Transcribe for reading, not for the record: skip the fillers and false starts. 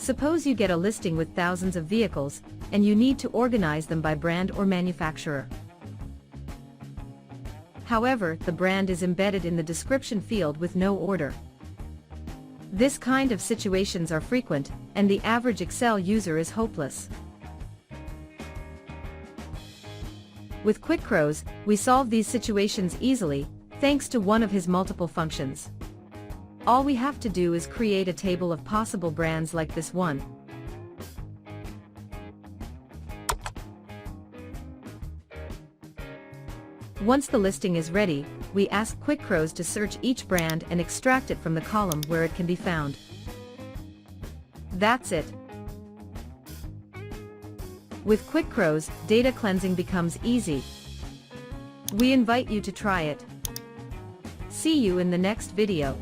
Suppose you get a listing with thousands of vehicles, and you need to organize them by brand or manufacturer. However, the brand is embedded in the description field with no order. This kind of situations are frequent, and the average Excel user is hopeless. With QuickRows, we solve these situations easily, thanks to one of his multiple functions. All we have to do is create a table of possible brands like this one. Once the listing is ready, we ask QuickRows to search each brand and extract it from the column where it can be found. That's it. With QuickRows, data cleansing becomes easy. We invite you to try it. See you in the next video.